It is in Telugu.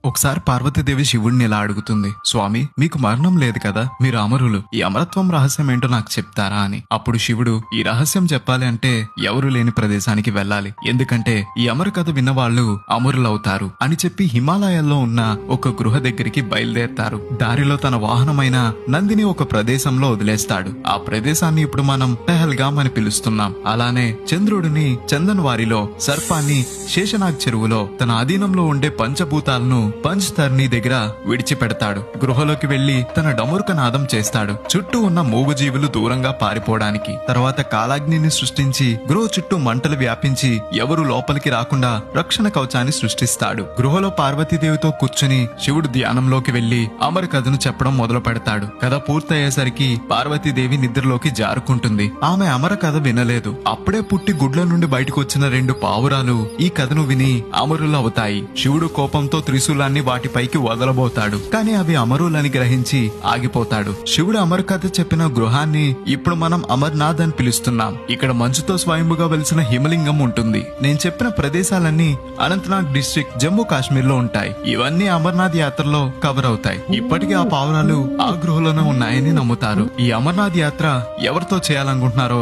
ఒకసారి పార్వతీదేవి శివుడిని ఇలా అడుగుతుంది, స్వామి మీకు మరణం లేదు కదా, మీరు అమరులు, ఈ అమరత్వం రహస్యం ఏంటో నాకు చెప్తారా అని. అప్పుడు శివుడు, ఈ రహస్యం చెప్పాలి అంటే ఎవరు లేని ప్రదేశానికి వెళ్ళాలి, ఎందుకంటే ఈ అమర కథ విన్నవాళ్లు అమరులవుతారు అని చెప్పి హిమాలయాల్లో ఉన్న ఒక గృహ దగ్గరికి బయలుదేరతారు. దారిలో తన వాహనమైన నందిని ఒక ప్రదేశంలో వదిలేస్తాడు. ఆ ప్రదేశాన్ని ఇప్పుడు మనం పెహల్గాం అని పిలుస్తున్నాం. అలానే చంద్రుడిని చందన్ వారిలో, సర్పాన్ని శేషనాగ్ చెరువులో, తన అధీనంలో ఉండే పంచభూతాలను పంచ్ధర్ని దగ్గర విడిచిపెడతాడు. గృహలోకి వెళ్లి తన డమరుక నాదం చేస్తాడు, చుట్టూ ఉన్న మూగజీవులు దూరంగా పారిపోవడానికి. తర్వాత కాలాగ్నిని సృష్టించి గృహ చుట్టూ మంటలు వ్యాపించి ఎవరు లోపలికి రాకుండా రక్షణ కవచాన్ని సృష్టిస్తాడు. గృహలో పార్వతీదేవితో కూర్చుని శివుడు ధ్యానంలోకి వెళ్లి అమర కథను చెప్పడం మొదలు పెడతాడు. కథ పూర్తయ్యేసరికి పార్వతీదేవి నిద్రలోకి జారుకుంటుంది. ఆమె అమర కథ వినలేదు. అప్పుడే పుట్టి గుడ్ల నుండి బయటకు వచ్చిన 2 పావురాలు ఈ కథను విని అమరులు అవుతాయి. శివుడు కోపంతో త్రిశూలాన్ని వాటిపైకి వదలబోతాడు, కానీ అవి అమరులని గ్రహించి ఆగిపోతాడు. శివుడు అమర కథ చెప్పిన గృహాన్ని ఇప్పుడు మనం అమర్నాథ్ అని పిలుస్తున్నాం. ఇక్కడ మంచుతో స్వయంభుగా వెలిసిన హిమలింగం ఉంటుంది. నేను చెప్పిన ప్రదేశాలన్నీ అనంతనాగ్ డిస్ట్రిక్ట్, జమ్మూ కాశ్మీర్ లో ఉంటాయి. ఇవన్నీ అమర్నాథ్ యాత్రలో కవర్ అవుతాయి. ఇప్పటికీ ఆ పావురాలు ఆ గృహలోనే ఉన్నాయని నమ్ముతారు. ఈ అమర్నాథ్ యాత్ర ఎవరితో చేయాలనుకుంటున్నారో